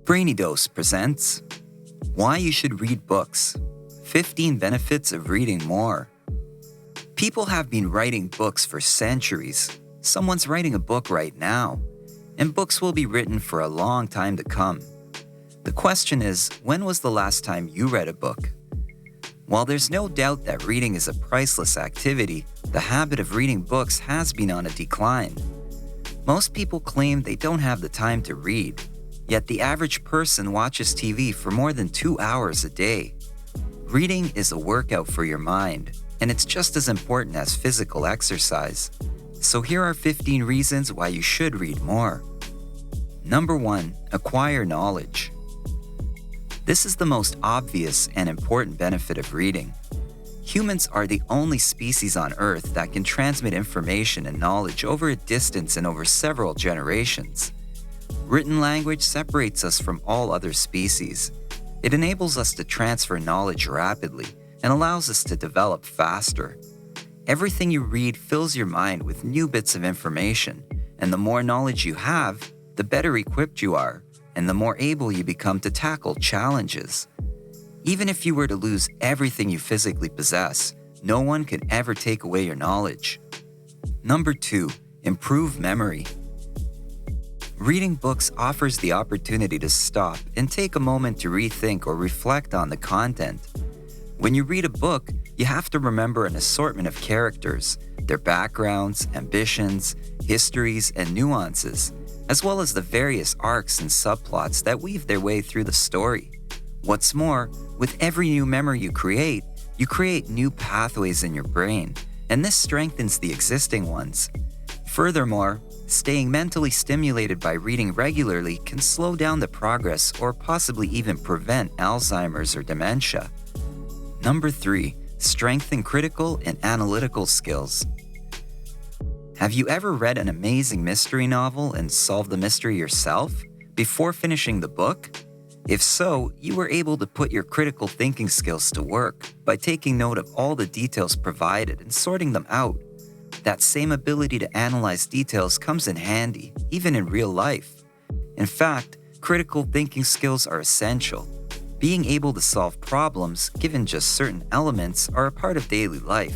BRAINY Dose presents Why You Should Read Books, 15 Benefits of Reading More. People have been writing books for centuries. Someone's writing a book right now, and books will be written for a long time to come. The question is, when was the last time you read a book? While there's no doubt that reading is a priceless activity, the habit of reading books has been on a decline. Most people claim they don't have the time to read, yet the average person watches TV for more than 2 hours a day. Reading is a workout for your mind, and it's just as important as physical exercise. So here are 15 reasons why you should read more. Number 1, acquire knowledge. This is the most obvious and important benefit of reading. Humans are the only species on Earth that can transmit information and knowledge over a distance and over several generations. Written language separates us from all other species. It enables us to transfer knowledge rapidly and allows us to develop faster. Everything you read fills your mind with new bits of information, and the more knowledge you have, the better equipped you are, and the more able you become to tackle challenges. Even if you were to lose everything you physically possess, no one can ever take away your knowledge. Number 2, improve memory. Reading books offers the opportunity to stop and take a moment to rethink or reflect on the content. When you read a book, you have to remember an assortment of characters, their backgrounds, ambitions, histories, and nuances, as well as the various arcs and subplots that weave their way through the story. What's more, with every new memory you create new pathways in your brain, and this strengthens the existing ones. Furthermore, staying mentally stimulated by reading regularly can slow down the progress or possibly even prevent Alzheimer's or dementia. Number 3, strengthen critical and analytical skills. Have you ever read an amazing mystery novel and solved the mystery yourself before finishing the book? If so, you were able to put your critical thinking skills to work by taking note of all the details provided and sorting them out. That same ability to analyze details comes in handy, even in real life. In fact, critical thinking skills are essential. Being able to solve problems, given just certain elements, are a part of daily life.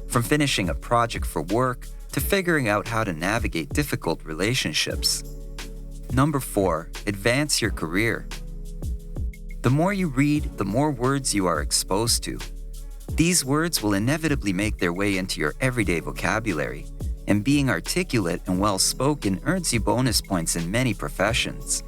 From finishing a project for work to figuring out how to navigate difficult relationships. Number 4, advance your career. The more you read, the more words you are exposed to. These words will inevitably make their way into your everyday vocabulary, and being articulate and well-spoken earns you bonus points in many professions.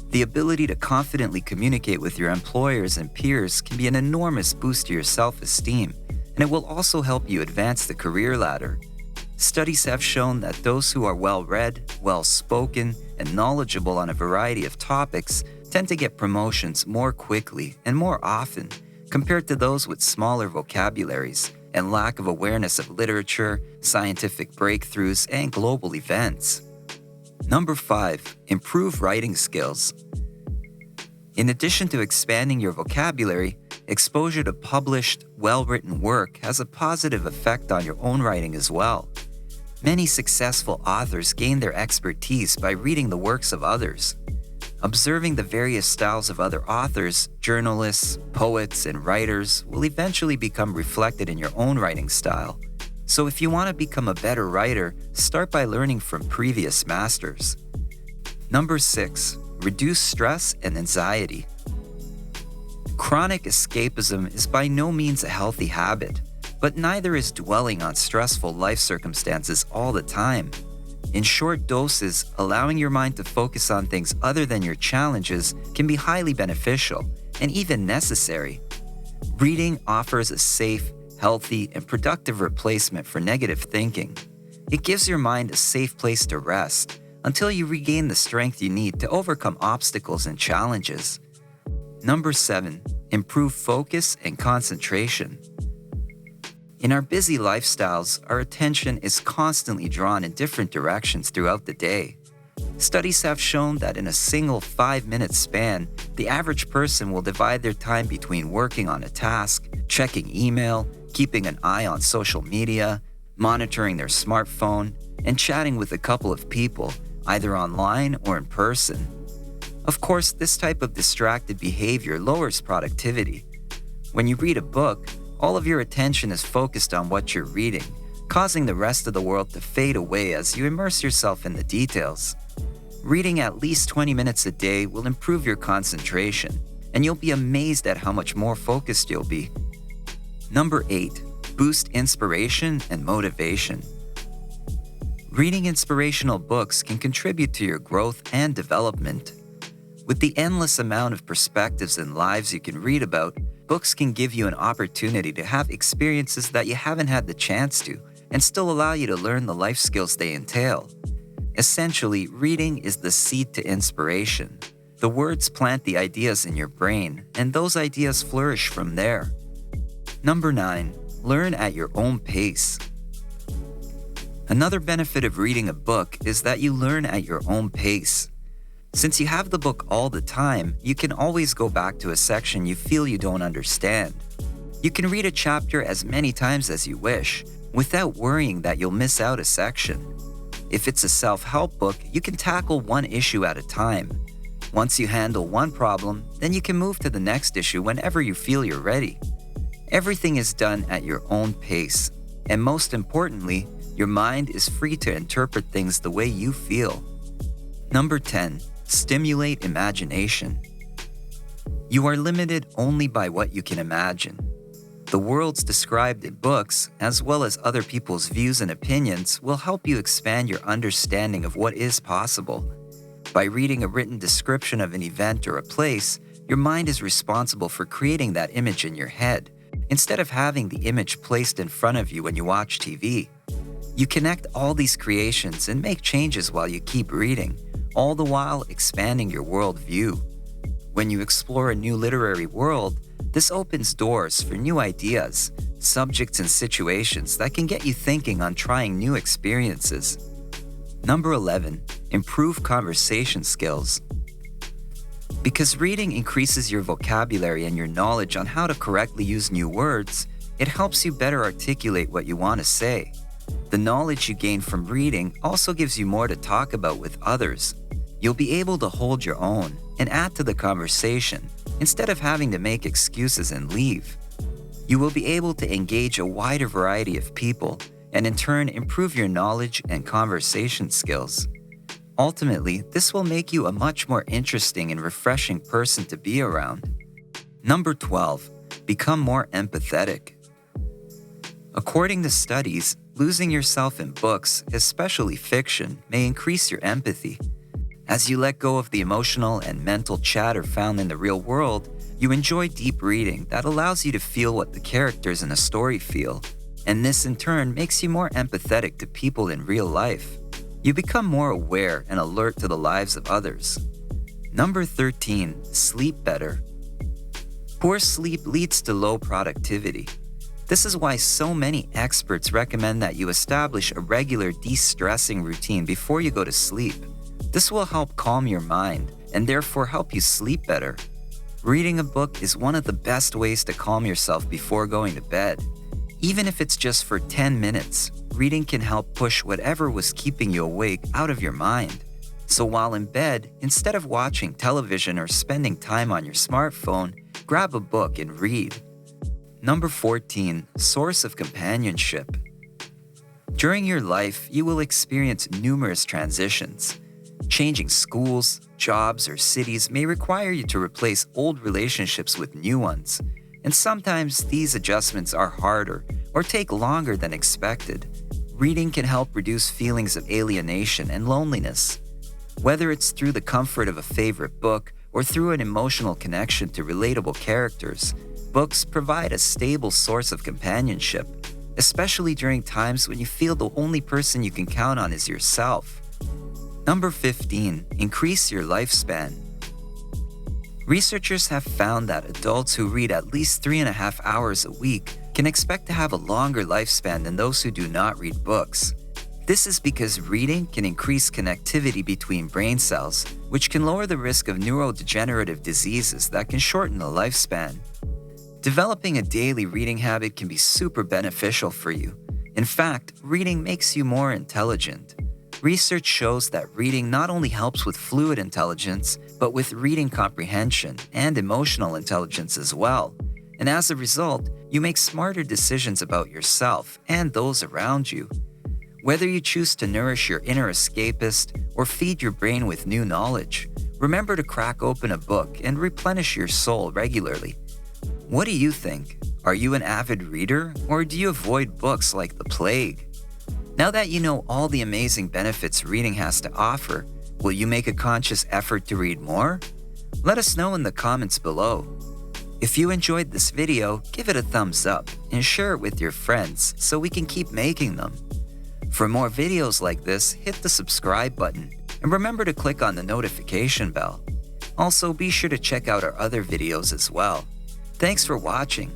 The ability to confidently communicate with your employers and peers can be an enormous boost to your self-esteem, and it will also help you advance the career ladder. Studies have shown that those who are well-read, well-spoken, and knowledgeable on a variety of topics tend to get promotions more quickly and more often compared to those with smaller vocabularies and lack of awareness of literature, scientific breakthroughs, and global events. Number 5, improve writing skills. In addition to expanding your vocabulary, exposure to published, well-written work has a positive effect on your own writing as well. Many successful authors gain their expertise by reading the works of others. Observing the various styles of other authors, journalists, poets, and writers will eventually become reflected in your own writing style. So if you want to become a better writer, start by learning from previous masters. Number 6, reduce stress and anxiety. Chronic escapism is by no means a healthy habit, but neither is dwelling on stressful life circumstances all the time. In short doses, allowing your mind to focus on things other than your challenges can be highly beneficial and even necessary. Reading offers a safe, healthy, and productive replacement for negative thinking. It gives your mind a safe place to rest until you regain the strength you need to overcome obstacles and challenges. Number 7, improve focus and concentration. In our busy lifestyles, our attention is constantly drawn in different directions throughout the day. Studies have shown that in a single 5-minute span, the average person will divide their time between working on a task, checking email, keeping an eye on social media, monitoring their smartphone, and chatting with a couple of people, either online or in person. Of course, this type of distracted behavior lowers productivity. When you read a book, all of your attention is focused on what you're reading, causing the rest of the world to fade away as you immerse yourself in the details. Reading at least 20 minutes a day will improve your concentration, and you'll be amazed at how much more focused you'll be. Number 8. Boost inspiration and motivation. Reading inspirational books can contribute to your growth and development. With the endless amount of perspectives and lives you can read about, books can give you an opportunity to have experiences that you haven't had the chance to, and still allow you to learn the life skills they entail. Essentially, reading is the seed to inspiration. The words plant the ideas in your brain, and those ideas flourish from there. Number 9. Learn at your own pace. Another benefit of reading a book is that you learn at your own pace. Since you have the book all the time, you can always go back to a section you feel you don't understand. You can read a chapter as many times as you wish, without worrying that you'll miss out a section. If it's a self-help book, you can tackle one issue at a time. Once you handle one problem, then you can move to the next issue whenever you feel you're ready. Everything is done at your own pace, and most importantly, your mind is free to interpret things the way you feel. Number 10. Stimulate imagination. You are limited only by what you can imagine. The worlds described in books, as well as other people's views and opinions, will help you expand your understanding of what is possible. By reading a written description of an event or a place, your mind is responsible for creating that image in your head, instead of having the image placed in front of you when you watch TV. You connect all these creations and make changes while you keep reading, all the while expanding your worldview. When you explore a new literary world, this opens doors for new ideas, subjects, and situations that can get you thinking on trying new experiences. Number 11. Improve conversation skills. Because reading increases your vocabulary and your knowledge on how to correctly use new words, it helps you better articulate what you want to say. The knowledge you gain from reading also gives you more to talk about with others. You'll be able to hold your own and add to the conversation instead of having to make excuses and leave. You will be able to engage a wider variety of people and in turn improve your knowledge and conversation skills. Ultimately, this will make you a much more interesting and refreshing person to be around. Number 12. Become more empathetic. According to studies, losing yourself in books, especially fiction, may increase your empathy. As you let go of the emotional and mental chatter found in the real world, you enjoy deep reading that allows you to feel what the characters in a story feel, and this in turn makes you more empathetic to people in real life. You become more aware and alert to the lives of others. Number 13. Sleep better. Poor sleep leads to low productivity. This is why so many experts recommend that you establish a regular de-stressing routine before you go to sleep. This will help calm your mind and therefore help you sleep better. Reading a book is one of the best ways to calm yourself before going to bed. Even if it's just for 10 minutes, reading can help push whatever was keeping you awake out of your mind. So while in bed, instead of watching television or spending time on your smartphone, grab a book and read. Number 14. Source of companionship. During your life, you will experience numerous transitions. Changing schools, jobs, or cities may require you to replace old relationships with new ones, and sometimes these adjustments are harder or take longer than expected. Reading can help reduce feelings of alienation and loneliness. Whether it's through the comfort of a favorite book or through an emotional connection to relatable characters, books provide a stable source of companionship, especially during times when you feel the only person you can count on is yourself. Number 15. Increase your lifespan. Researchers have found that adults who read at least 3.5 hours a week can expect to have a longer lifespan than those who do not read books. This is because reading can increase connectivity between brain cells, which can lower the risk of neurodegenerative diseases that can shorten the lifespan. Developing a daily reading habit can be super beneficial for you. In fact, reading makes you more intelligent. Research shows that reading not only helps with fluid intelligence, but with reading comprehension and emotional intelligence as well. And as a result, you make smarter decisions about yourself and those around you. Whether you choose to nourish your inner escapist or feed your brain with new knowledge, remember to crack open a book and replenish your soul regularly. What do you think? Are you an avid reader, or do you avoid books like the plague? Now that you know all the amazing benefits reading has to offer, will you make a conscious effort to read more? Let us know in the comments below. If you enjoyed this video, give it a thumbs up and share it with your friends so we can keep making them. For more videos like this, hit the subscribe button and remember to click on the notification bell. Also, be sure to check out our other videos as well. Thanks for watching.